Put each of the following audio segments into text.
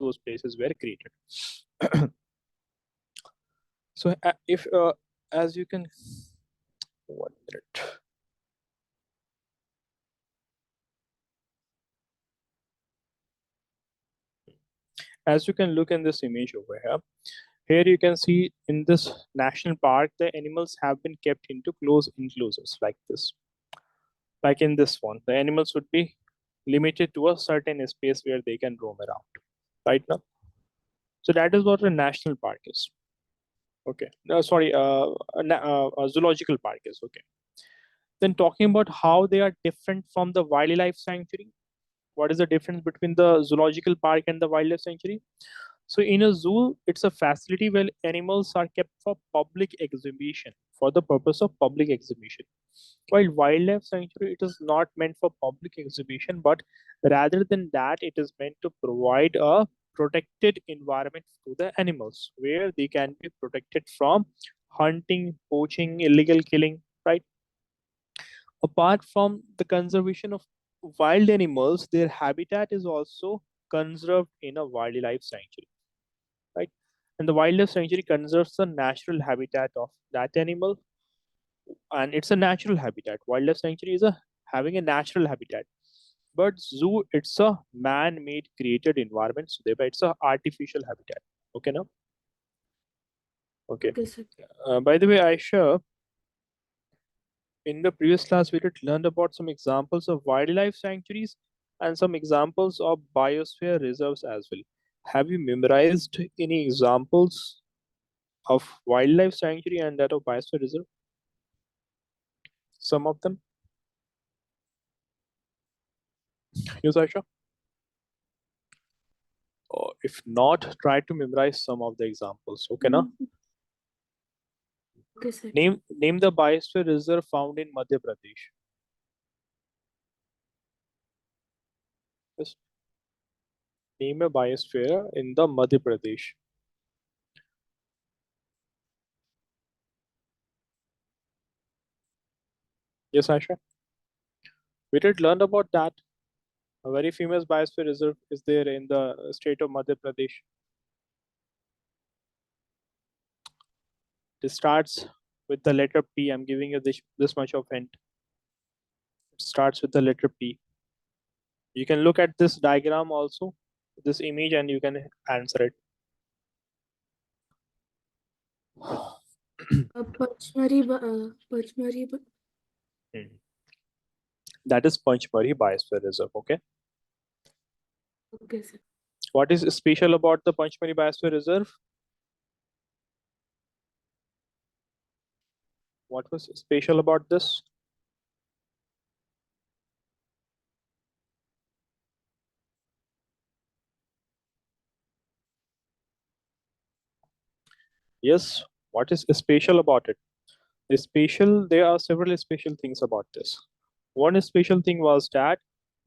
those places were created. So if as you can, 1 minute. As you can look in this image over here, here you can see in this national park, the animals have been kept into close enclosures like this. Like in this one, the animals would be limited to a certain space where they can roam around, right now. So that is what a national park is. Okay, no, sorry, a zoological park is. Okay. Then talking about how they are different from the wildlife sanctuary. What is the difference between the zoological park and the wildlife sanctuary? So in a zoo, it's a facility where animals are kept for public exhibition, for the purpose of public exhibition. While wildlife sanctuary, it is not meant for public exhibition, but rather than that, it is meant to provide a protected environment to the animals where they can be protected from hunting, poaching, illegal killing, right? Apart from the conservation of wild animals, their habitat is also conserved in a wildlife sanctuary, right? And the wildlife sanctuary conserves the natural habitat of that animal, and it's a natural habitat. Wildlife sanctuary is a having a natural habitat, but zoo, it's a man-made created environment, so thereby it's a artificial habitat. Okay, now. Okay. Okay, sir. By the way, Aisha, in the previous class, we did learn about some examples of wildlife sanctuaries and some examples of biosphere reserves as well. Have you memorized any examples of wildlife sanctuary and that of biosphere reserve? Some of them? Yes, Aisha? Or if not, try to memorize some of the examples. Okay, na? Okay, sir. Name the biosphere reserve found in Madhya Pradesh. Yes. Name a biosphere in the Madhya Pradesh. Yes, Aisha? We did learn about that. A very famous biosphere reserve is there in the state of Madhya Pradesh. It starts with the letter P. I'm giving you this much of hint. It starts with the letter P. You can look at this diagram also, this image, and you can answer it. Pachmari. That is Panchmari Biosphere Reserve. Okay. Okay, sir. What is special about the Panchmari Biosphere Reserve? What was special about this? Yes. What is special about it? There are several special things about this. One special thing was that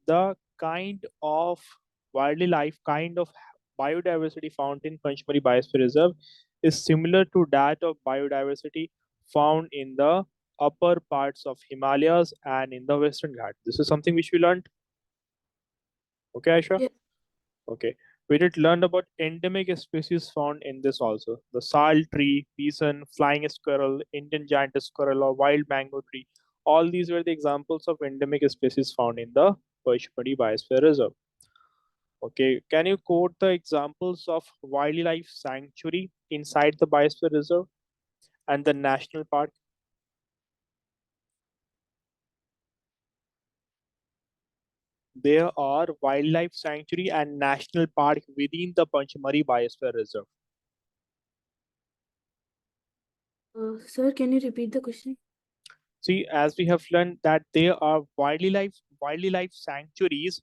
the kind of wildlife, kind of biodiversity found in Panchmari Biosphere Reserve is similar to that of biodiversity found in the upper parts of Himalayas and in the Western Ghats. This is something which we learned. Okay, Aisha? Yeah. Okay. We did learn about endemic species found in this also. The sal tree, bison, flying squirrel, Indian giant squirrel, or wild mango tree. All these were the examples of endemic species found in the Pachmari Biosphere Reserve. Okay, can you quote the examples of wildlife sanctuary inside the Biosphere Reserve and the national park? There are wildlife sanctuary and national park within the Panchmari Biosphere Reserve. Sir, can you repeat the question? See, as we have learned that there are wildlife sanctuaries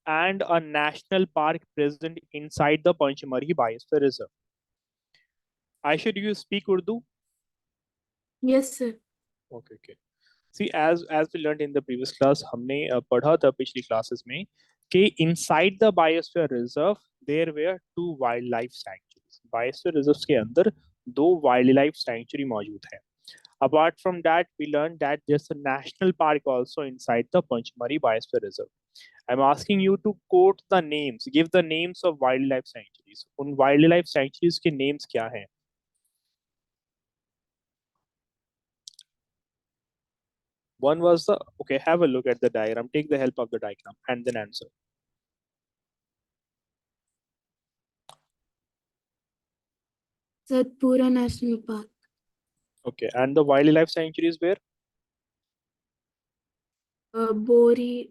and a national park present inside the Panchmari Biosphere Reserve. Aisha, do you speak Urdu? Yes, sir. Okay, okay. See, as we learned in the previous class, हमने पढ़ा था पिछली classes में कि inside the Biosphere Reserve there were 2 wildlife sanctuaries. Biosphere Reserve के अंदर 2 wildlife sanctuary मौजूद है. Apart from that, we learned that there's a national park also inside the Panchmari Biosphere Reserve. I'm asking you to quote the names, give the names of wildlife sanctuaries. उन wildlife sanctuaries के names क्या हैं? One was the, okay, have a look at the diagram, take the help of the diagram and then answer. Satpura National Park. Okay, and the wildlife sanctuaries where? Bori,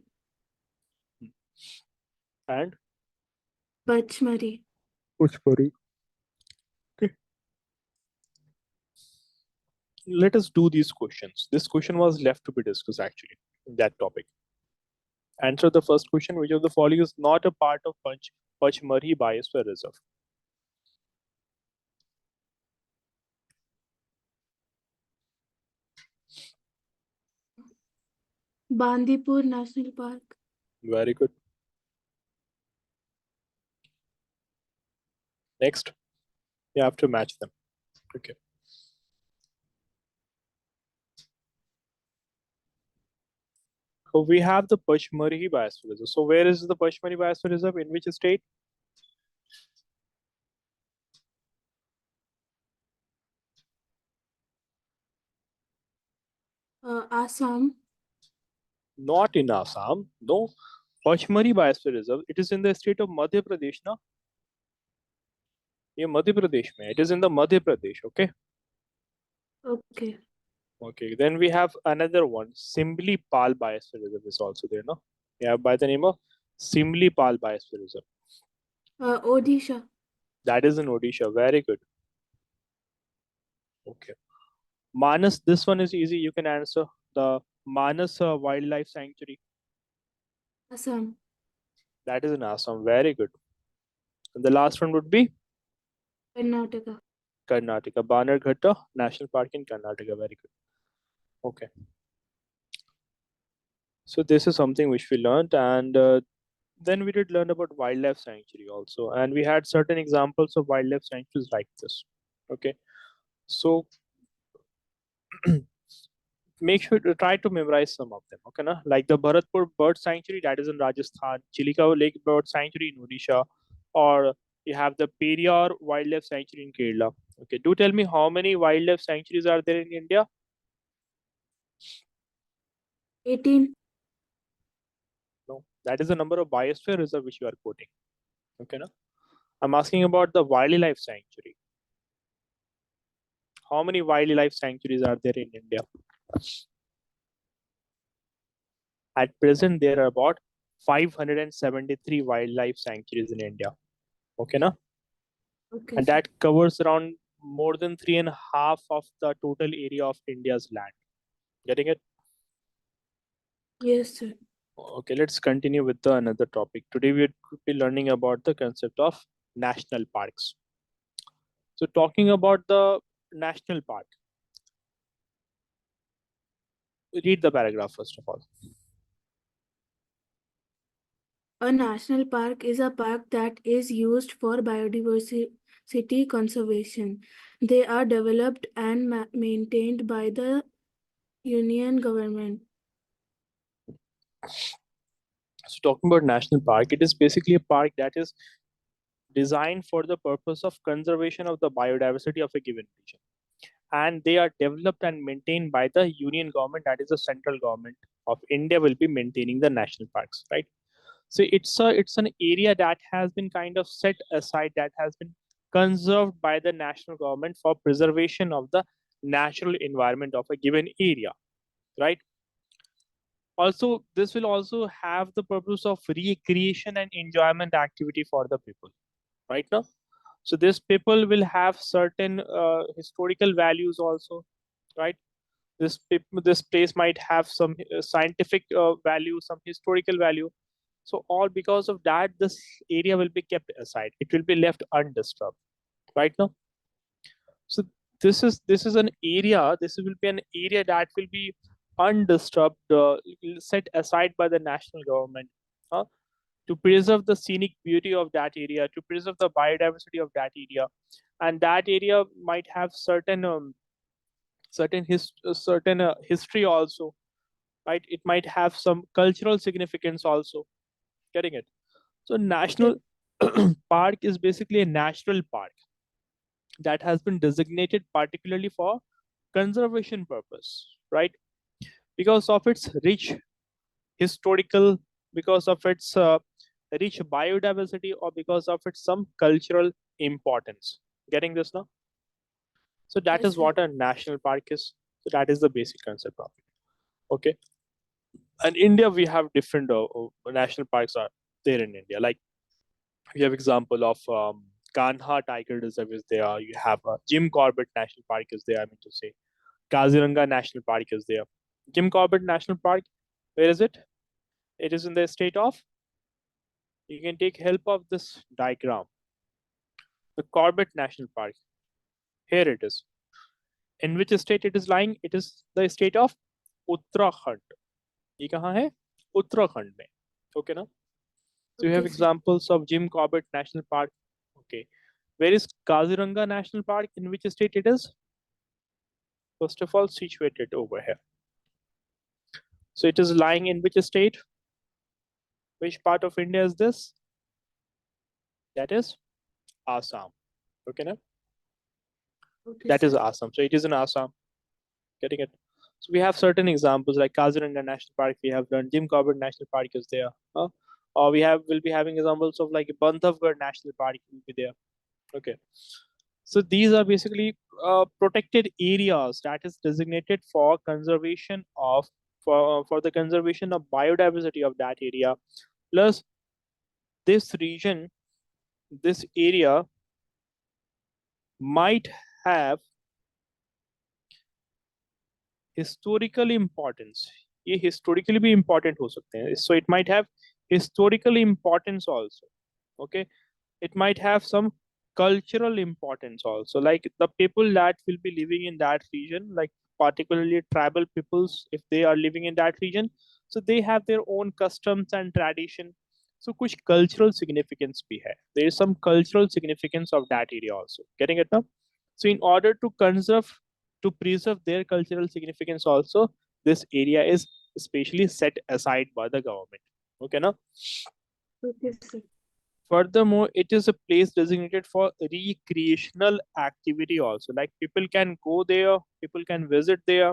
And? Pachmari. Pushpari. Okay. Let us do these questions. This question was left to be discussed actually in that topic. Answer the first question. Which of the following is not a part of Pachmari Biosphere Reserve? Bandipur National Park. Very good. Next, you have to match them. Okay. So we have the Pachmari Biosphere Reserve. So where is the Pachmari Biosphere Reserve? In which state? Assam. Not in Assam. No. Pachmari Biosphere Reserve. It is in the state of Madhya Pradesh, na? ये मध्य प्रदेश में. It is in the Madhya Pradesh. Okay. Okay. Okay. Then we have another one. Simli Pal Biosphere Reserve is also there, no? Yeah, by the name of Simli Pal Biosphere Reserve. Odisha. That is in Odisha. Very good. Okay. Manas, this one is easy. You can answer. The Manas Wildlife Sanctuary. Assam. That is in Assam. Very good. And the last one would be Karnataka. Karnataka. Bannerghatta National Park in Karnataka. Very good. Okay. So this is something which we learned, and then we did learn about wildlife sanctuary also, and we had certain examples of wildlife sanctuaries like this. Okay. So make sure to try to memorize some of them. Okay, na? Like the Bharatpur Bird Sanctuary, that is in Rajasthan, Chilika Lake Bird Sanctuary in Odisha, or you have the Periyar Wildlife Sanctuary in Kerala. Okay, do tell me how many wildlife sanctuaries are there in India? 18. No, that is the number of biosphere reserve which you are quoting. Okay, no? I'm asking about the wildlife sanctuary. How many wildlife sanctuaries are there in India? At present, there are about 573 wildlife sanctuaries in India. Okay, na? Okay. And that covers around more than 3.5 of the total area of India's land. Getting it? Yes, sir. Okay, let's continue with the another topic. Today we will be learning about the concept of national parks. So talking about the national park, read the paragraph first of all. A national park is a park that is used for biodiversity conservation. They are developed and maintained by the union government. So talking about national park, it is basically a park that is designed for the purpose of conservation of the biodiversity of a given region. And they are developed and maintained by the union government, that is the central government of India will be maintaining the national parks, right? So it's an area that has been kind of set aside, that has been conserved by the national government for preservation of the natural environment of a given area, right? Also, this will also have the purpose of recreation and enjoyment activity for the people, right now. So this people will have certain historical values also, right? This place might have some scientific value, some historical value. So all because of that, this area will be kept aside. It will be left undisturbed, right now. So this is an area. This will be an area that will be undisturbed, set aside by the national government, to preserve the scenic beauty of that area, to preserve the biodiversity of that area, and that area might have certain certain history also, right? It might have some cultural significance also. Getting it? So Yes. national park is basically a natural park that has been designated particularly for conservation purpose, right? Because of its rich historical, because of its rich biodiversity, or because of its some cultural importance. Getting this now? So that Yes, is sir. what a national park is. So that is the basic concept of it. Okay. And India, we have different national parks are there in India. Like we have example of Kanha Tiger Reserve is there. You have Jim Corbett National Park is there. I mean to say, Kaziranga National Park is there. Jim Corbett National Park, where is it? It is in the state of. You can take help of this diagram. The Corbett National Park. Here it is. In which state it is lying? It is the state of Uttarakhand. ये कहाँ है? Uttarakhand में. Okay ना? So you have Okay, sir. examples of Jim Corbett National Park. Okay. Where is Kaziranga National Park? In which state it is? First of all, situated over here. So it is lying in which state? Which part of India is this? That is Assam. Okay na? Okay, That is sir. Assam. So it is in Assam. Getting it? So we have certain examples like Kaziranga National Park. We have done Jim Corbett National Park is there. Or will be having examples of like Bandhavgarh National Park will be there. Okay. So these are basically protected areas that is designated for conservation of for the conservation of biodiversity of that area. Plus, this region, this area might have historical importance. ये historically भी important हो सकते हैं. So it might have historical importance also. Okay, it might have some cultural importance also. Like the people that will be living in that region, like particularly tribal peoples, if they are living in that region, so they have their own customs and tradition. So कुछ cultural significance भी है. There is some cultural significance of that area also. Getting it now? So in order to preserve their cultural significance also, this area is especially set aside by the government. Okay now? Okay, sir. Furthermore, it is a place designated for recreational activity also. Like people can go there, people can visit there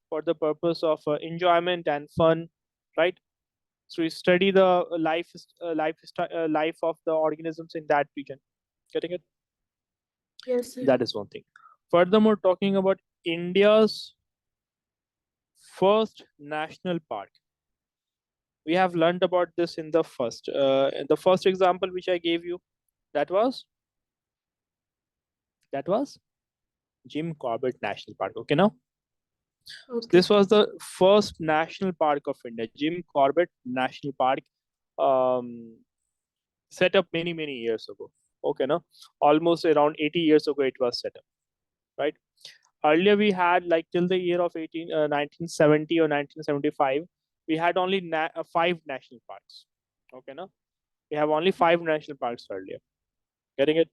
for the purpose of enjoyment and fun, right? So we study the life of the organisms in that region. Getting it? Yes, sir. That is one thing. Furthermore, talking about India's first national park, we have learned about this in the first example which I gave you. That was Jim Corbett National Park. Okay, now Okay. this was the first national park of India, Jim Corbett National Park, um, set up many years ago. Okay, now almost around 80 years ago it was set up, right? Earlier we had like till the year of 1970 or 1975, we had only 5 national parks. Okay, now we have only 5 national parks earlier. Getting it?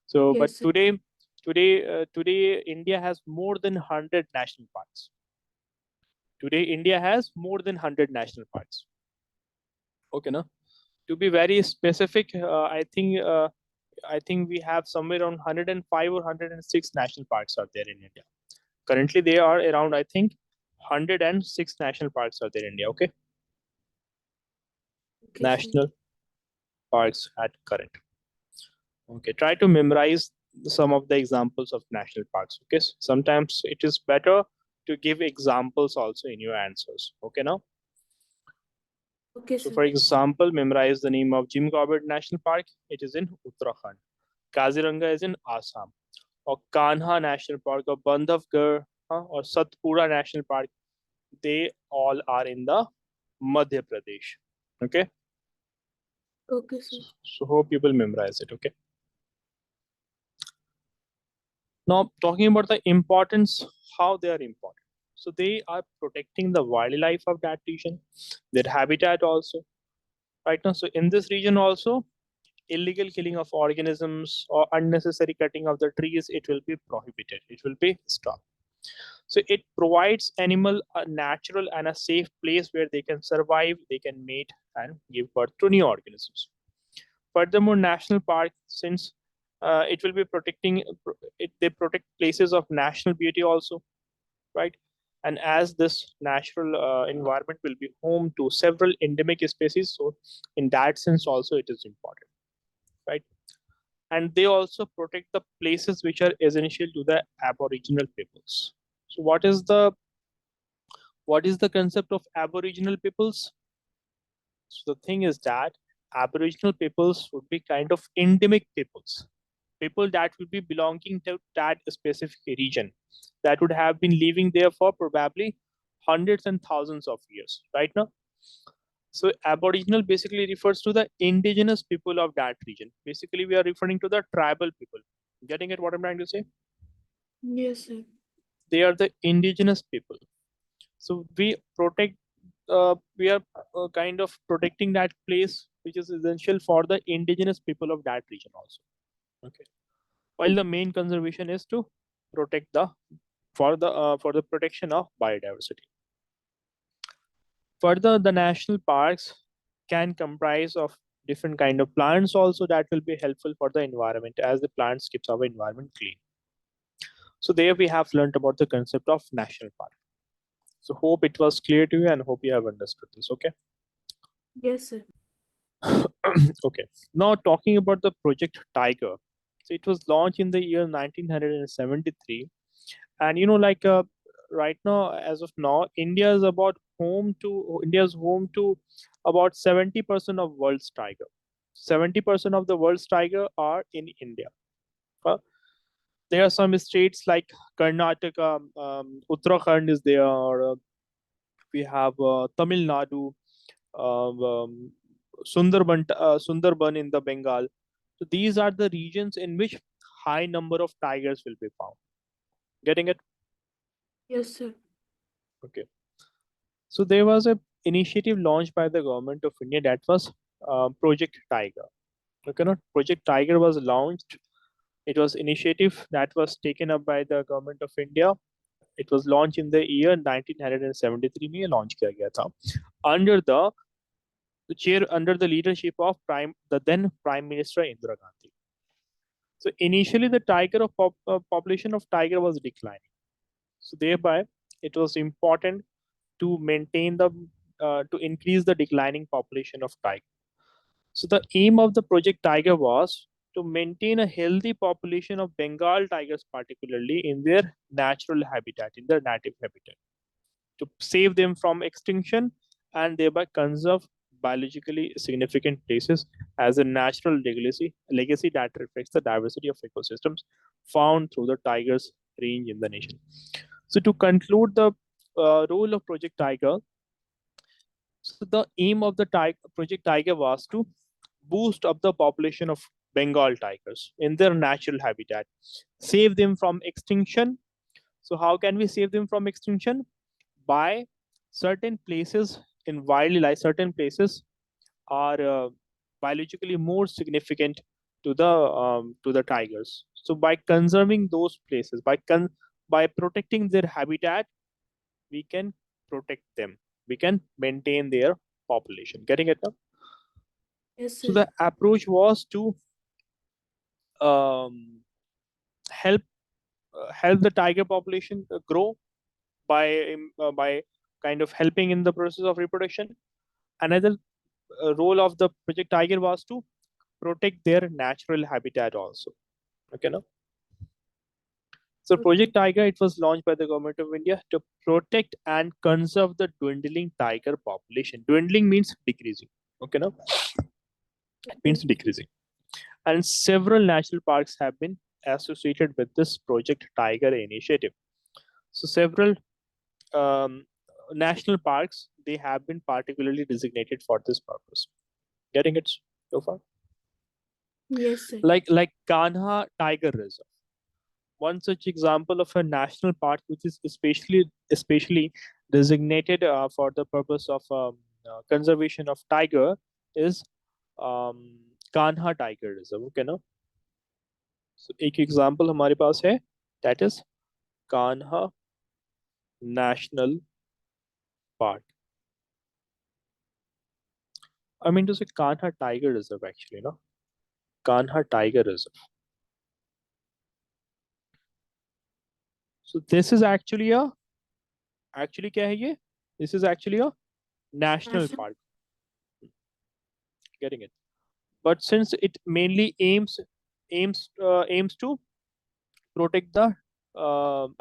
So, but Yes, sir. today India has more than 100 national parks. Today, India has more than 100 national parks. Okay, no? To be very specific, I think we have somewhere around 105 or 106 national parks are there in India. Currently, they are around, I think, 106 national parks are there in India. Okay, Okay, sir. national parks at current. Okay, try to memorize some of the examples of national parks. Okay, sometimes it is better to give examples also in your answers. Okay, now. Okay, So, sir. for example, memorize the name of Jim Corbett National Park. It is in Uttarakhand. Kaziranga is in Assam. Or Kanha National Park, or Bandhavgarh, or Satpura National Park. They all are in the Madhya Pradesh. Okay. Okay, sir. So hope you will memorize it. Okay. Now, talking about the importance, how they are important. So they are protecting the wildlife of that region, their habitat also. Right now, so in this region also, illegal killing of organisms or unnecessary cutting of the trees, it will be prohibited. It will be stopped. So it provides animal a natural and a safe place where they can survive, they can mate and give birth to new organisms. Furthermore, national park, since it will be protecting, they protect places of national beauty also, right? And as this natural environment will be home to several endemic species, so in that sense also it is important, right? And they also protect the places which are essential to the aboriginal peoples. So what is the concept of aboriginal peoples? So the thing is that aboriginal peoples would be kind of endemic peoples, people that will be belonging to that specific region, that would have been living there for probably hundreds and thousands of years, right now. So aboriginal basically refers to the indigenous people of that region. Basically, we are referring to the tribal people. Getting at what I'm trying to say? Yes, sir. They are the indigenous people. So we are kind of protecting that place, which is essential for the indigenous people of that region also. Okay. While the main conservation is to protect the for the protection of biodiversity. Further, the national parks can comprise of different kind of plants also that will be helpful for the environment, as the plants keeps our environment clean. So there we have learned about the concept of national park. So hope it was clear to you and hope you have understood this. Okay. Yes, sir. Okay. Now talking about the Project Tiger. So it was launched in the year 1973, and right now, as of now, India's home to about 70% of world's tiger. 70% of the world's tiger are in India. Uh, there are some states like Karnataka, Uttarakhand is there, or we have Tamil Nadu, Sundarban in the Bengal. So these are the regions in which high number of tigers will be found. Getting it? Yes, sir. Okay. So there was a initiative launched by the government of India that was Project Tiger. Okay, not Project Tiger was launched. It was initiative that was taken up by the government of India. It was launched in the year 1973 में launch किया गया था under the leadership of the then Prime Minister Indira Gandhi. So initially the population of tiger was declining. So thereby it was important to maintain to increase the declining population of tiger. So the aim of the Project Tiger was to maintain a healthy population of Bengal tigers, particularly in their natural habitat, in their native habitat, to save them from extinction and thereby conserve biologically significant places as a natural legacy that reflects the diversity of ecosystems found through the tigers range in the nation. So to conclude the role of Project Tiger, so the aim of the Project Tiger was to boost up the population of Bengal tigers in their natural habitat, save them from extinction. So how can we save them from extinction? By certain places in wildlife, certain places are biologically more significant to the tigers. So by conserving those places, by protecting their habitat, we can protect them. We can maintain their population. Getting it now? Yes, So sir. the approach was to um, help help the tiger population grow by kind of helping in the process of reproduction. Another role of the Project Tiger was to protect their natural habitat also. Okay, no. So Okay. Project Tiger, it was launched by the government of India to protect and conserve the dwindling tiger population. Dwindling means decreasing. Okay, no, it means Okay. decreasing. And several national parks have been associated with this Project Tiger initiative. So several um, national parks, they have been particularly designated for this purpose. Getting it so far? Yes, sir. Like Kanha Tiger Reserve. One such example of a national park which is especially designated for the purpose of conservation of tiger is um, Kanha Tiger Reserve. Okay, ना? So एक example हमारे पास है, that is Kanha National Park. I mean to say Kanha Tiger Reserve actually, no? Kanha Tiger Reserve. So this is actually क्या है ये? This is actually a national National park. Getting it? But since it mainly aims to protect the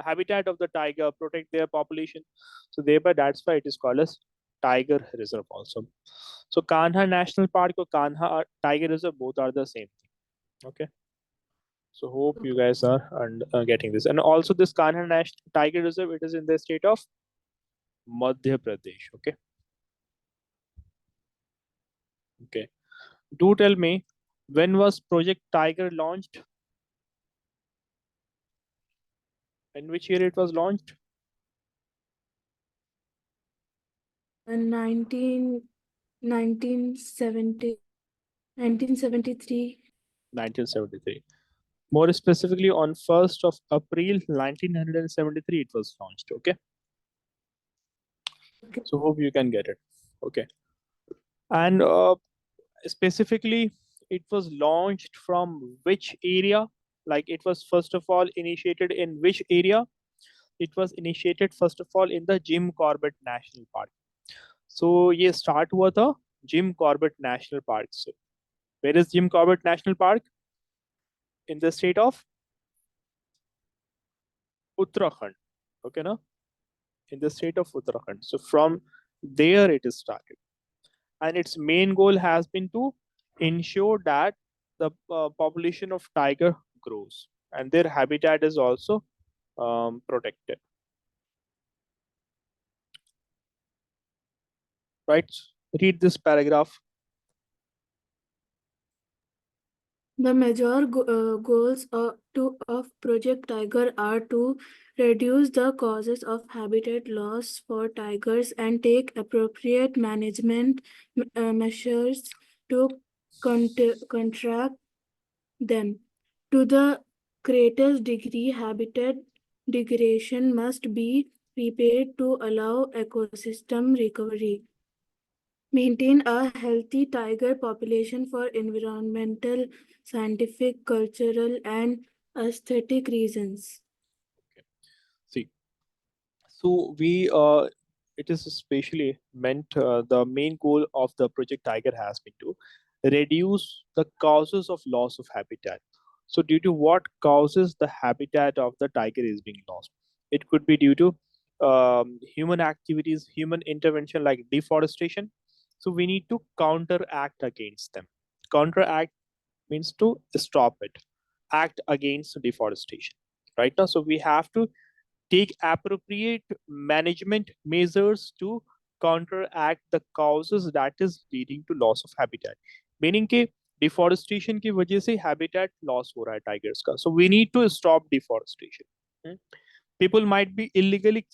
habitat of the tiger, protect their population. So thereby that's why it is called as tiger reserve also. So Kanha National Park or Kanha Tiger Reserve both are the same thing. Okay. So hope you guys are getting this. And also this Kanha National Tiger Reserve, it is in the state of Madhya Pradesh. Okay. Okay. Do tell me, when was Project Tiger launched? In which year it was launched? 1970, 1973. 1973. More specifically, on 1st of April 1973, it was launched. Okay. Okay. So hope you can get it. Okay. And specifically, it was launched from which area? Like it was first of all initiated in which area? It was initiated first of all in the Jim Corbett National Park. So ये start हुआ था Jim Corbett National Park से. Where is Jim Corbett National Park? In the state of Uttarakhand. Okay, na? In the state of Uttarakhand. So from there it is started. And its main goal has been to ensure that the population of tiger grows and their habitat is also protected. Right? Read this paragraph. The major goals of Project Tiger are to reduce the causes of habitat loss for tigers and take appropriate management measures to contract them. To the greatest degree, habitat degradation must be repaired to allow ecosystem recovery. Maintain a healthy tiger population for environmental, scientific, cultural, and aesthetic reasons. Okay. See, so it is especially meant the main goal of the Project Tiger has been to reduce the causes of loss of habitat. So due to what causes the habitat of the tiger is being lost? It could be due to human activities, human intervention like deforestation. So we need to counteract against them. Counteract means to stop it, act against deforestation. Right now, so we have to take appropriate management measures to counteract the causes that is leading to loss of habitat. Meaning कि deforestation की वजह से habitat loss हो रहा है tigers का. So we need to stop deforestation. Hmm? People might be illegally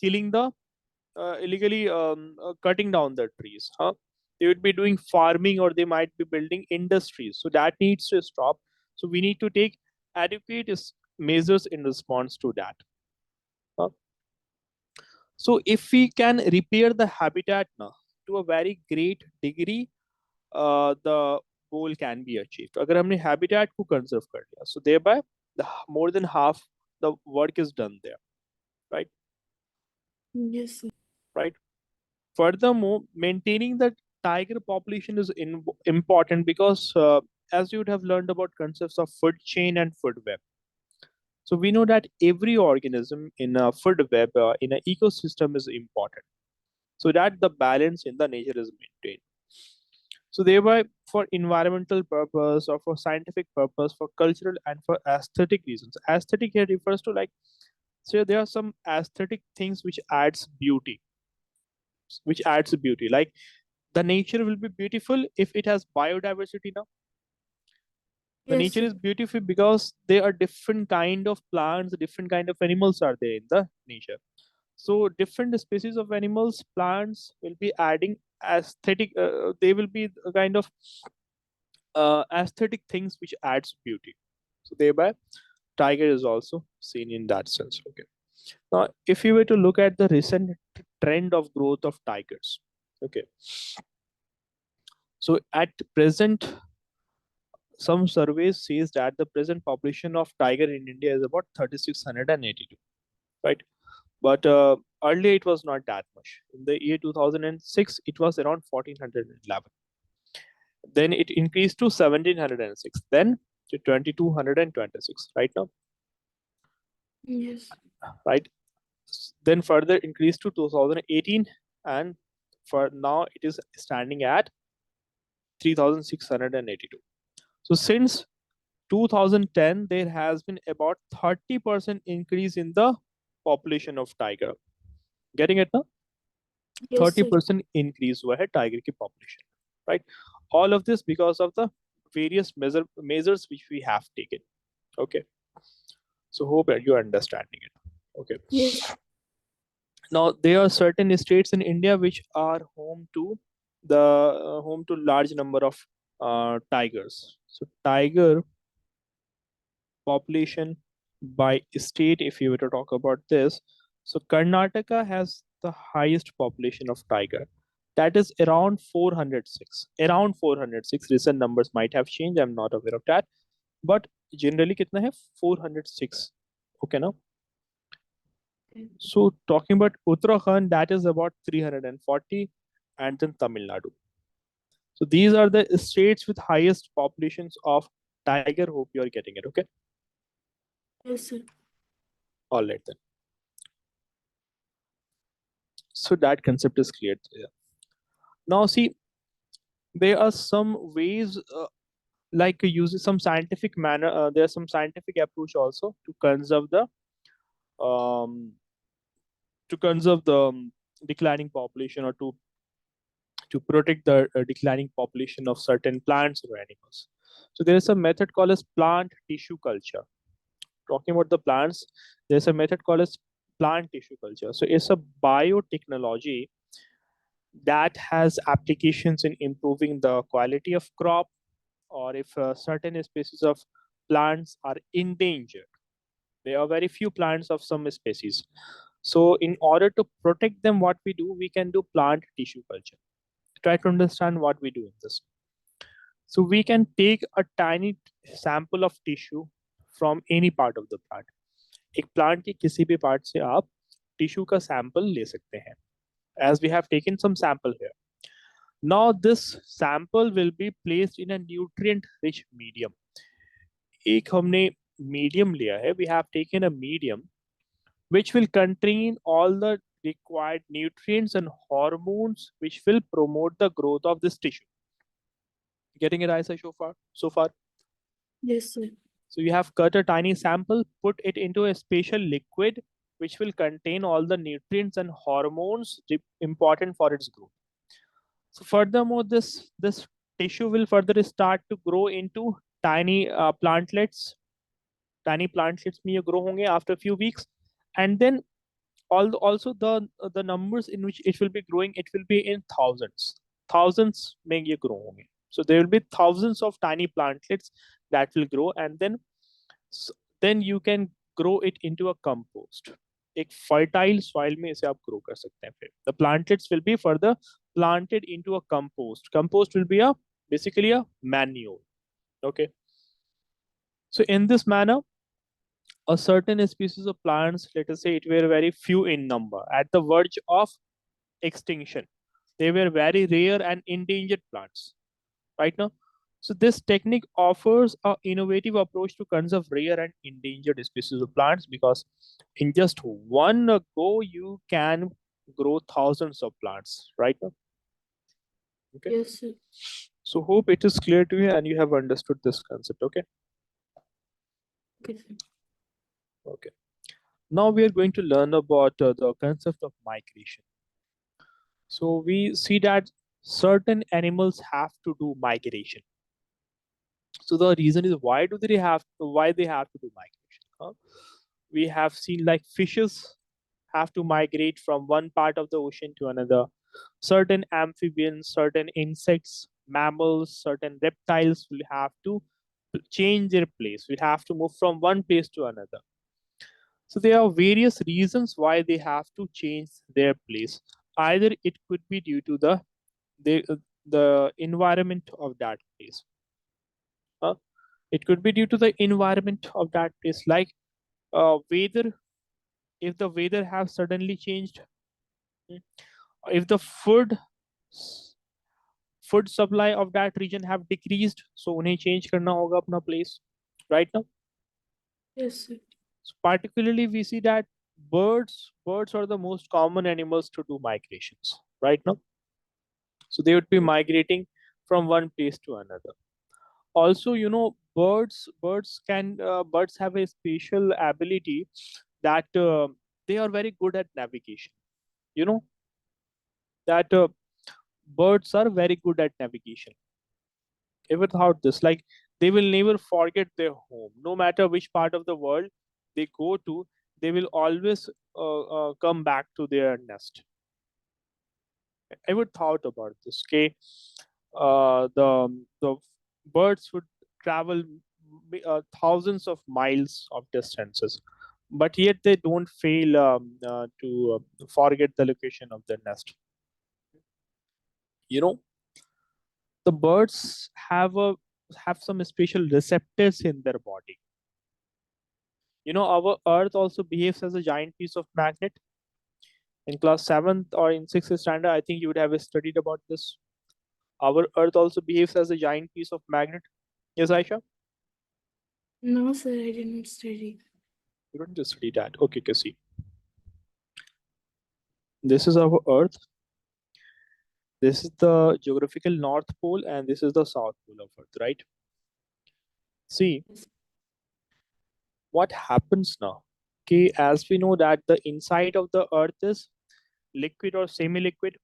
cutting down the trees. Huh? They would be doing farming or they might be building industries. So that needs to stop. So we need to take adequate measures in response to that. Huh? So if we can repair the habitat now to a very great degree, the goal can be achieved. अगर हमने habitat को conserve कर लिया, so thereby more than half the work is done there, right? Yes, sir. Right. Furthermore, maintaining the tiger population is important because as you would have learned about concepts of food chain and food web. So we know that every organism in a food web, in an ecosystem is important, so that the balance in the nature is maintained. So thereby, for environmental purpose or for scientific purpose, for cultural and for aesthetic reasons. Aesthetic here refers to like, so there are some aesthetic things which adds beauty. Like the nature will be beautiful if it has biodiversity now. The Yes, nature sir. is beautiful because there are different kind of plants, different kind of animals are there in the nature. So different species of animals, plants will be adding aesthetic. They will be a kind of aesthetic things which adds beauty. So thereby, tiger is also seen in that sense. Okay. Now, if you were to look at the recent trend of growth of tigers, okay, so at present, some surveys says that the present population of tiger in India is about 3682, right? But earlier it was not that much. In the year 2006, it was around 1411. Then it increased to 1706. Then to 2226 right now, Yes. right? Then further increased to 2018, and for now it is standing at 3682. So since 2010, there has been about 30% increase in the population of tiger. Getting it now? Yes, sir. 30% increase हुआ है tiger की population, right? All of this because of the various measures which we have taken. Okay, so hope that you are understanding it. Okay. Yes. Now there are certain states in India which are home to the home to large number of tigers. So tiger population by state, if you were to talk about this, so Karnataka has the highest population of tiger. That is around 406. Around 406. Recent numbers might have changed. I'm not aware of that. But generally, kitna hai? 406. Okay, now. So talking about Uttarakhand, that is about 340, and then Tamil Nadu. So these are the states with highest populations of tiger. Hope you are getting it. Okay. Yes, sir. All right then. So that concept is clear. Now see, there are some ways like using some scientific manner. There's some scientific approach also um, to conserve the declining population, or to protect the declining population of certain plants or animals. So there is a method called as plant tissue culture. Talking about the plants, there's a method called as plant tissue culture. So it's a biotechnology that has applications in improving the quality of crop, or if certain species of plants are endangered. There are very few plants of some species. So in order to protect them, what we do, we can do plant tissue culture. Try to understand what we do in this. So we can take a tiny sample of tissue from any part of the plant. एक plant के किसी भी part से आप tissue का sample ले सकते हैं. As we have taken some sample here. Now this sample will be placed in a nutrient rich medium. एक हमने medium लिया है. We have taken a medium which will contain all the required nutrients and hormones which will promote the growth of this tissue. Getting it, Aisa, so far? So far? Yes, sir. So you have cut a tiny sample, put it into a special liquid which will contain all the nutrients and hormones important for its growth. So furthermore, this tissue will further start to grow into tiny plantlets. Tiny plantlets may grow honge after a few weeks, and then also the numbers in which it will be growing, it will be in thousands may ye grow honge. So there will be thousands of tiny plantlets that will grow, and then you can grow it into a compost. एक fertile soil में इसे आप grow कर सकते हैं फिर. The plantlets will be further planted into a compost. Compost will be basically a manure. Okay. So in this manner, a certain species of plants, let us say it were very few in number, at the verge of extinction. They were very rare and endangered plants right now. So this technique offers an innovative approach to conserve rare and endangered species of plants, because in just one go you can grow thousands of plants right now. Okay. Yes, sir. So hope it is clear to you and you have understood this concept. Okay. Okay, sir. Okay. Now we are going to learn about the concept of migration. So we see that certain animals have to do migration. So the reason is why they have to do migration? We have seen like fishes have to migrate from one part of the ocean to another. Certain amphibians, certain insects, mammals, certain reptiles will have to change their place. We have to move from one place to another. So there are various reasons why they have to change their place. Either it could be due to the environment of that place. uh, it could be due to the environment of that place, like weather. If the weather have suddenly changed, mm, if the food supply of that region have decreased, so उन्हें change करना होगा अपना place, right now. Yes, sir. So particularly we see that birds are the most common animals to do migrations right now. So they would be migrating from one place to another. Also, birds have a special ability that they are very good at navigation. You know that birds are very good at navigation. Ever thought this? Like, they will never forget their home, no matter which part of the world they go to. They will always come back to their nest. Ever thought about this? Okay, the birds would travel thousands of miles of distances, but yet they don't fail to forget the location of their nest. You know, the birds have some special receptors in their body. Our Earth also behaves as a giant piece of magnet. In class 7th or in 6th standard, I think you would have studied about this. Our Earth also behaves as a giant piece of magnet. Yes, Aisha? No, sir, I did not study. You don't just study that. Okay, see. This is our Earth. This is the geographical North Pole, and this is the South Pole of Earth, right? See, what happens now? Okay, as we know that the inside of the Earth is liquid or semi-liquid.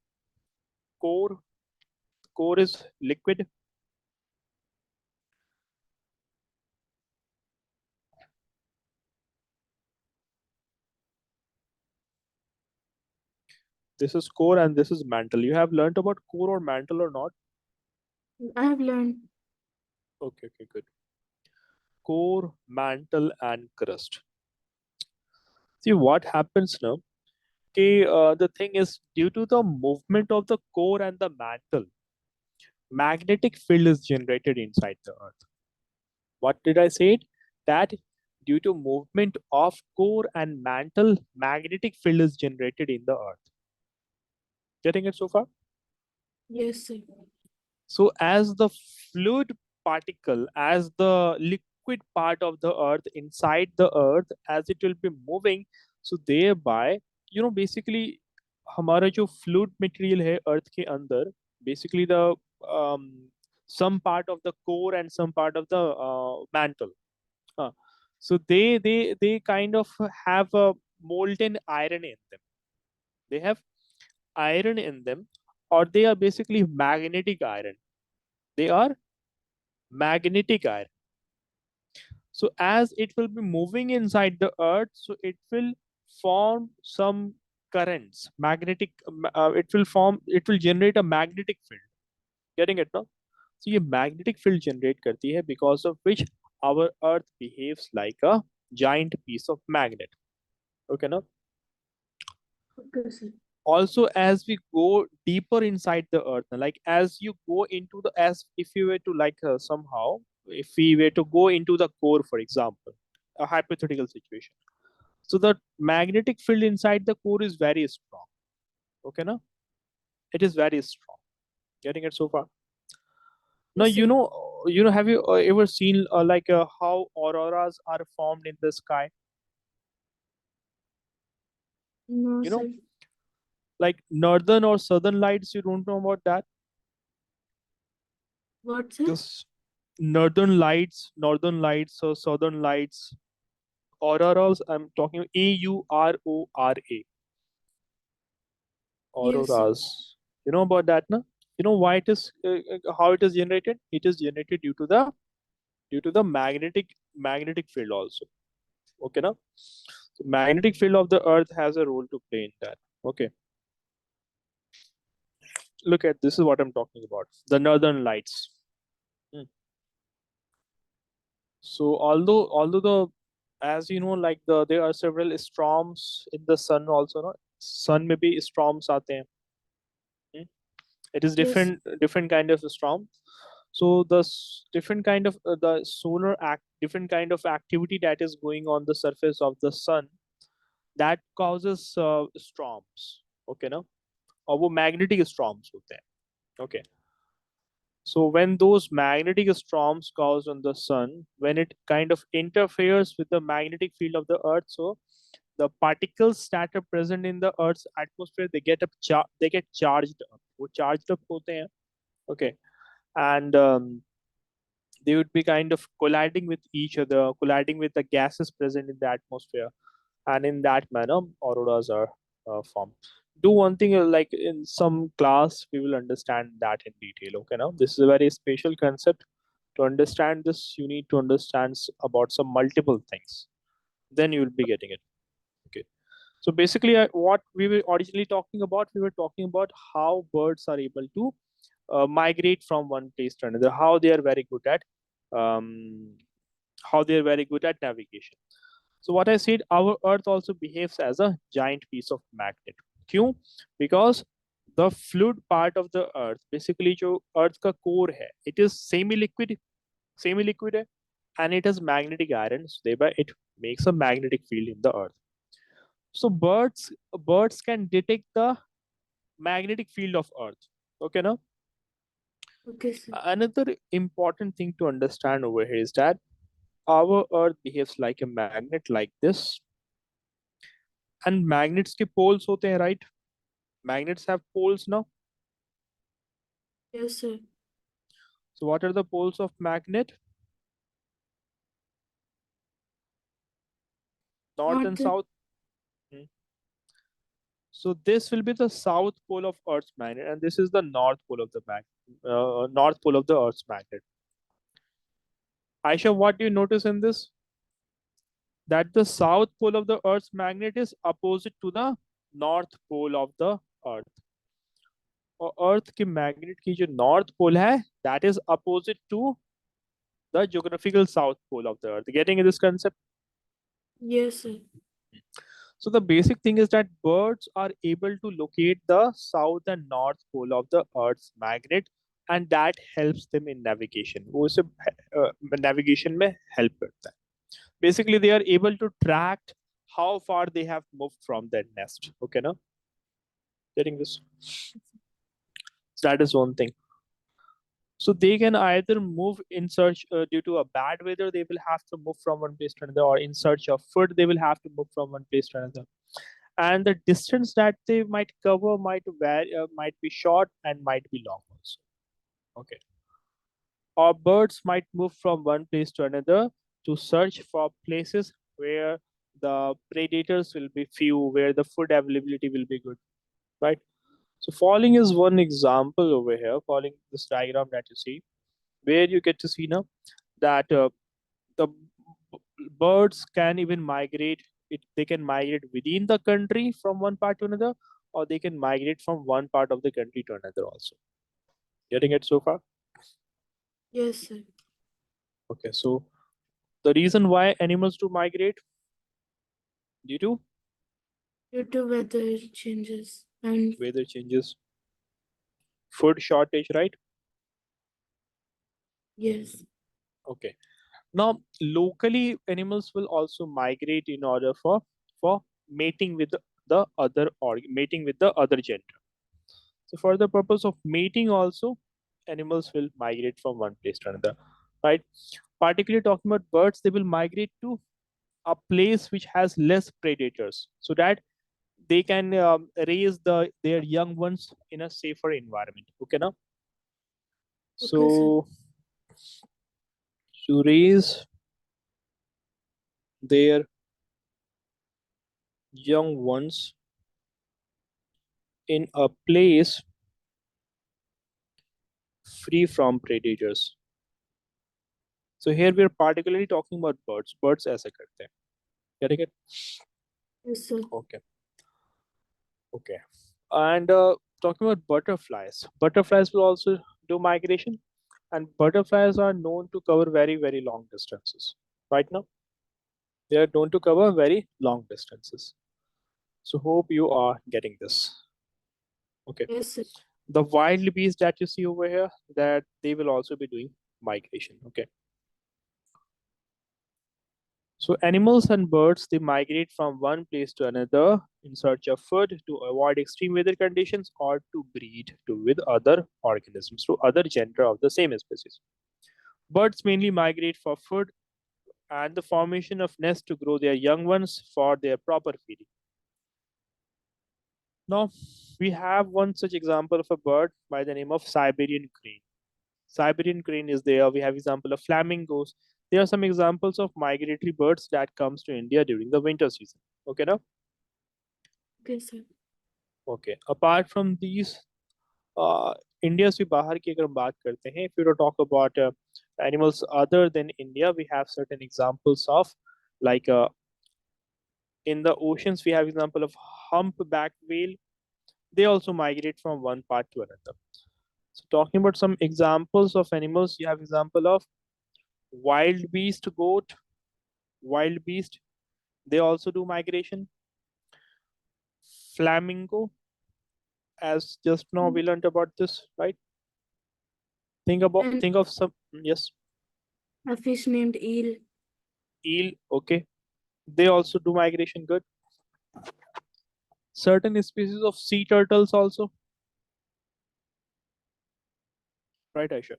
Core is liquid. This is core and this is mantle. You have learned about core or mantle or not? I have learned. Okay, good. Core, mantle, and crust. See what happens now. Okay, the thing is, due to the movement of the core and the mantle, magnetic field is generated inside the Earth. What did I say? That due to movement of core and mantle, magnetic field is generated in the Earth. Getting it so far? Yes, sir. So as the fluid particle, as the liquid part of the Earth inside the Earth, as it will be moving, so thereby, basically, हमारा जो fluid material है Earth के अंदर, basically the um, some part of the core and some part of the mantle. So they kind of have a molten iron in them. They have iron in them, or they are basically magnetic iron. They are magnetic iron. So as it will be moving inside the Earth, so it will form some currents, magnetic. It will generate a magnetic field. Getting it now? So ये magnetic field generate करती है, because of which our Earth behaves like a giant piece of magnet. Okay, now. Okay, sir. Also, as we go deeper inside the Earth, like as you go into the, as if you were to like somehow, if we were to go into the core, for example, a hypothetical situation. So the magnetic field inside the core is very strong. Okay, now it is very strong. Getting it so far? Now Yes, sir. have you ever seen like how auroras are formed in the sky? No, You know, sir. like northern or southern lights. You don't know about that? What, sir? This northern lights or southern lights, auroras. I'm talking Aurora. Yes, sir. Auroras. You know about that, no? You know why it is how it is generated? It is generated due to the magnetic field also. Okay, now. So magnetic field of the Earth has a role to play in that. Okay. Look at this is what I'm talking about. The northern lights. Hmm. So although the as you know, like there are several storms in the sun also, no? Sun में भी storms आते हैं. Hmm? It is Yes. different kind of storm. So the different kind of the different kind of activity that is going on the surface of the sun, that causes storms. Okay, no? और वो magnetic storms होते हैं. Okay. So when those magnetic storms cause on the sun, when it kind of interferes with the magnetic field of the earth, so the particles that are present in the earth's atmosphere, they get charged up. वो charged up होते हैं. Okay. And they would be kind of colliding with each other, colliding with the gases present in the atmosphere, and in that manner auroras are formed. Do one thing, like in some class we will understand that in detail. Okay, now this is a very special concept. To understand this you need to understand about some multiple things, then you will be getting it. Okay, so basically what we were originally talking about, we were talking about how birds are able to migrate from one place to another, how they are very good at um, navigation. So what I said, our Earth also behaves as a giant piece of magnet. क्यों? Because the fluid part of the Earth, basically जो Earth का core है, it is semi-liquid है, and it has magnetic iron, so thereby it makes a magnetic field in the Earth. So birds can detect the magnetic field of Earth. Okay, now Okay, sir. another important thing to understand over here is that our Earth behaves like a magnet, like this. And magnets के poles होते हैं, right? Magnets have poles now. Yes, sir. So what are the poles of magnet? North Not and the. south. Hmm. So this will be the south pole of Earth's magnet, and this is the north pole of the north pole of the Earth's magnet. Aisha, what do you notice in this? That the south pole of the Earth's magnet is opposite to the north pole of the Earth. और अर्थ के magnet की जो north pole है, that is opposite to the geographical south pole of the earth. Getting this concept? Yes, sir. So the basic thing is that birds are able to locate the south and north pole of the earth's magnet, and that helps them in navigation. वो इसे navigation में help करता है. Basically they are able to track how far they have moved from their nest. Okay, no? Getting this? So that is one thing. So they can either move in search due to a bad weather, they will have to move from one place to another, or in search of food, they will have to move from one place to another. And the distance that they might cover might vary, might be short and might be long also. Okay. Or birds might move from one place to another to search for places where the predators will be few, where the food availability will be good, right? So falling is one example over here. Falling, this diagram that you see, where you get to see now that the birds can even migrate. They can migrate within the country from one part to another, or they can migrate from one part of the country to another also. Getting it so far? Yes, sir. Okay, so the reason why animals do migrate, due to Due to weather changes and weather changes, food shortage, right? yes. Okay. Now, locally, animals will also migrate in order for mating with the other, or mating with the other gender. So for the purpose of mating also, animals will migrate from one place to another, right? Particularly talking about birds, they will migrate to a place which has less predators, so that they can raise their young ones in a safer environment. Okay, now? Okay, sir. So to raise their young ones in a place free from predators. So here we are particularly talking about birds. Birds ऐसा करते हैं. Getting it? Yes, sir. Okay. Okay. And talking about butterflies, butterflies will also do migration, and butterflies are known to cover very long distances. Right now, They are known to cover very long distances. So hope you are getting this. Okay. Yes, sir. The wild bees that you see over here, that they will also be doing migration. Okay. So animals and birds, they migrate from one place to another in search of food to avoid extreme weather conditions or to breed with other organisms, so other gender of the same species. Birds mainly migrate for food and the formation of nests to grow their young ones for their proper feeding. Now, we have one such example of a bird by the name of Siberian crane. Siberian crane is there. We have example of flamingos. There are some examples of migratory birds that comes to India during the winter season. Okay, now? Okay, sir. Okay. Apart from these, India से बाहर की अगर हम बात करते हैं, if you talk about animals other than India, we have certain examples of like in the oceans we have example of humpback whale. They also migrate from one part to another. So talking about some examples of animals, you have example of wild beast goat, wild beast. They also do migration. Flamingo, as just now we learned about this, right? And Think of some, yes, a fish named eel. eel. Okay, they also do migration. Good. Certain species of sea turtles also, right, Aisha?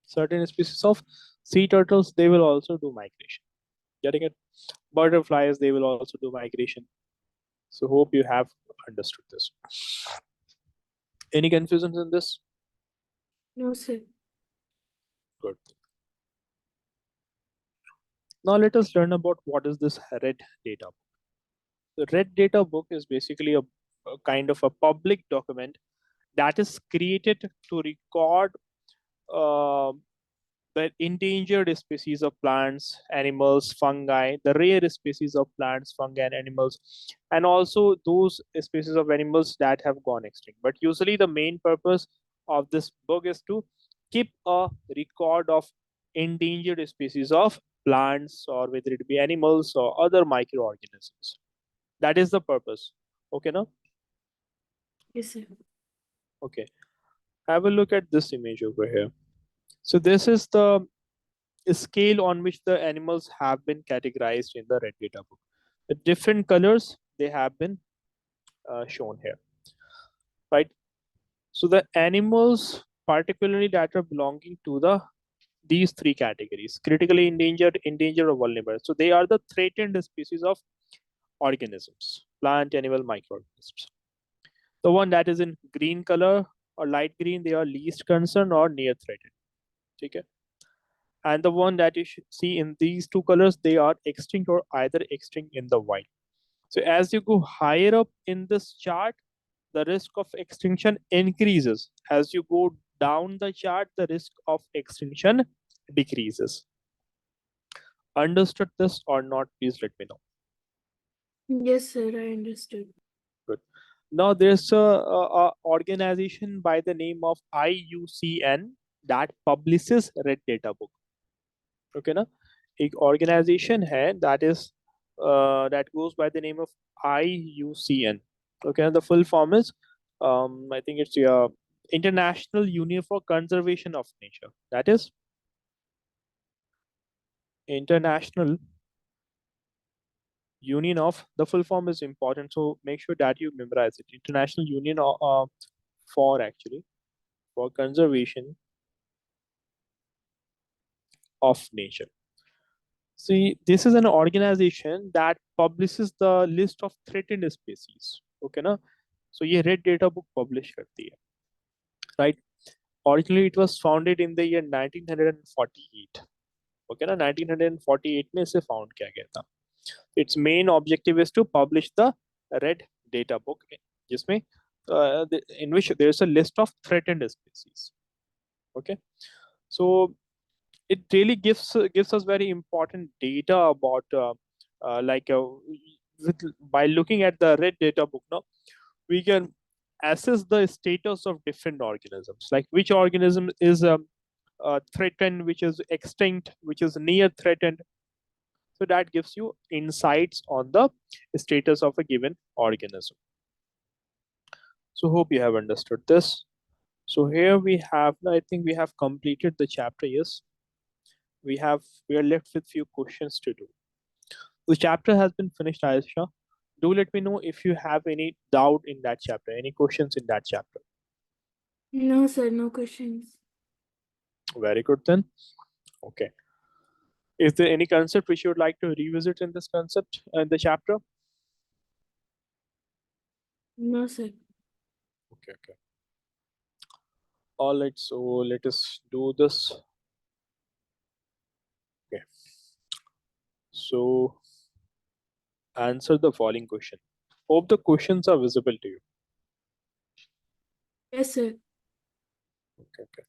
Certain species of sea turtles, they will also do migration. Getting it? Butterflies, they will also do migration. So hope you have understood this. Any confusions in this? No, sir. Good. Now let us learn about what is this red data book. The red data book is basically a kind of a public document that is created to record uh, the endangered species of plants, animals, fungi, the rare species of plants, fungi, and animals, and also those species of animals that have gone extinct. But usually, the main purpose of this book is to keep a record of endangered species of plants, or whether it be animals or other microorganisms. That is the purpose. Okay, now? Yes, sir. Okay. Have a look at this image over here. So, this is the scale on which the animals have been categorized in the red data book. The different colors they have been shown here, right? So the animals, particularly that are belonging to the these three categories: critically endangered, endangered, or vulnerable. So they are the threatened species of organisms, plant, animal, microorganisms. The one that is in green color or light green, they are least concerned or near threatened. Okay. And the one that you should see in these two colors, they are extinct or either extinct in the wild. So as you go higher up in this chart, the risk of extinction increases. As you go down the chart, the risk of extinction decreases. Understood this or not? Please let me know. Yes, sir. I understood. Good. Now there's a organization by the name of IUCN that publishes Red Data Book. Okay, ना? एक organization है that is that goes by the name of IUCN. Okay, the full form is I think it's International Union for Conservation of Nature. That is International Union of, the full form is important, so make sure that you memorize it. International Union for actually for Conservation of Nature. See, this is an organization that publishes the list of threatened species. Okay, na? So ये red data book publish करती है, right? Originally it was founded in the year 1948. Okay, ना? 1948 में इसे found किया गया था. Its main objective is to publish the red data book, जिसमें in which there is a list of threatened species. Okay, so it really gives us very important data about like by looking at the red data book now we can assess the status of different organisms, like which organism is threatened, which is extinct, which is near threatened. So that gives you insights on the status of a given organism. So hope you have understood this. So here we have, I think we have completed the chapter. Yes, we are left with few questions to do. The chapter has been finished, Aisha. Do let me know if you have any doubt in that chapter, any questions in that chapter. No, sir, no questions. Very good then. Okay. Is there any concept which you would like to revisit in this concept in the chapter? No, sir. Okay, okay. All right, so let us do this. Okay. So answer the following question. Hope the questions are visible to you. Yes, sir. Okay, okay.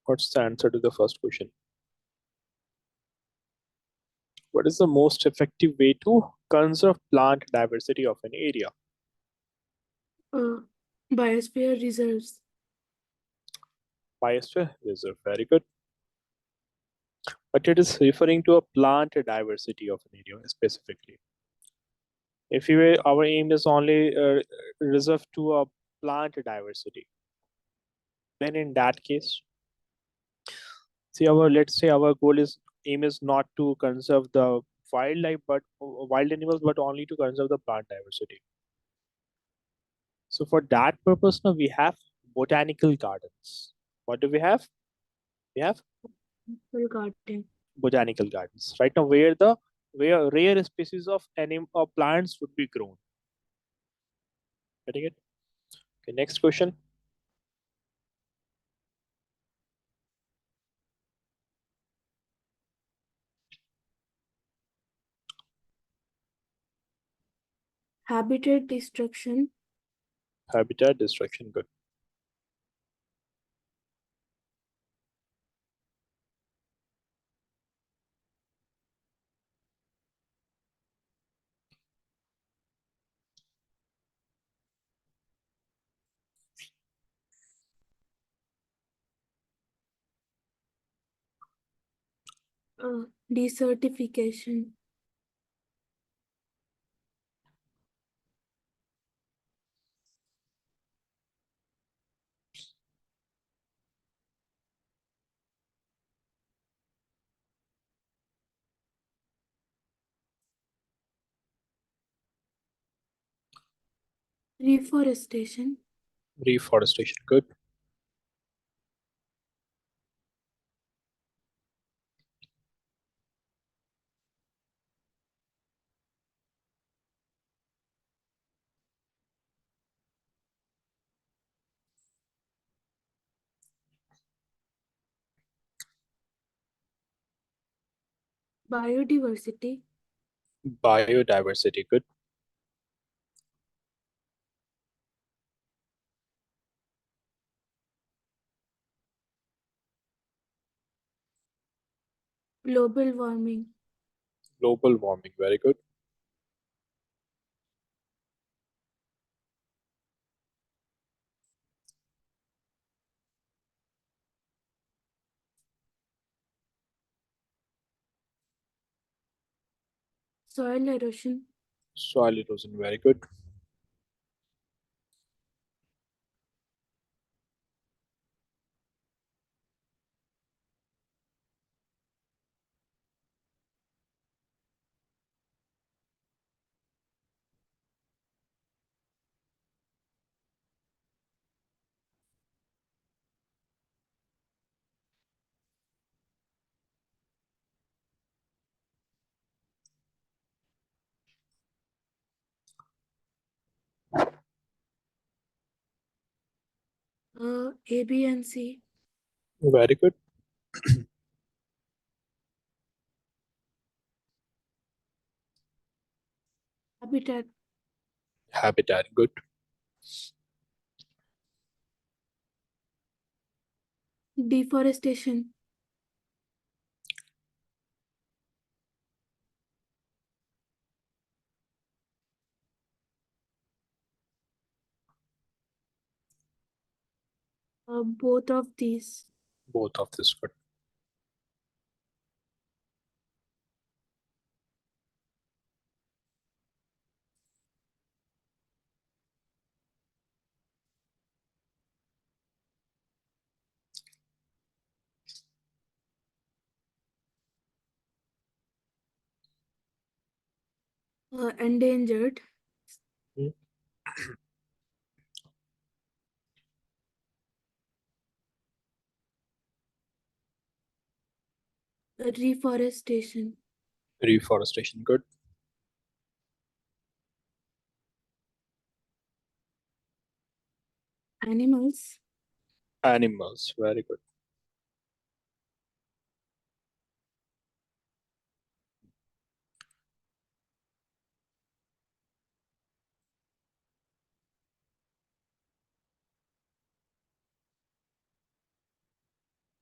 What's the answer to the first question? What is the most effective way to conserve plant diversity of an area? Uh, Biosphere reserves. Biosphere reserve. Very good. But it is referring to a plant diversity of an area specifically. If our aim is only reserved to a plant diversity, then in that case, see let's say our goal is aim is not to conserve the wildlife, but wild animals, but only to conserve the plant diversity. So for that purpose, now we have botanical gardens. What do we have? We have Full garden. botanical gardens. Right now, where rare species of plants would be grown. Getting it? Okay, next question. Habitat destruction. Habitat destruction. Good. Desertification. Reforestation. Reforestation. Good. Biodiversity. Biodiversity. Good. Global warming. Global warming. Very good. Soil erosion. Soil erosion. Very good. A, B, and C. Very good. Habitat. Habitat. Good. Deforestation. Both of these. Both of this. Good. Endangered. Hmm. Reforestation. Reforestation. Good. Animals. Animals. Very good.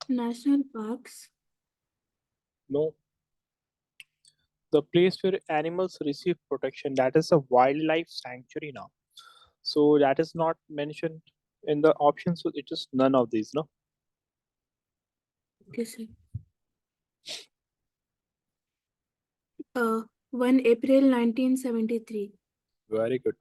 National parks. No. The place where animals receive protection, that is a wildlife sanctuary now. So that is not mentioned in the options. So it is none of these. No. Okay, sir. 1 April 1973. Very good.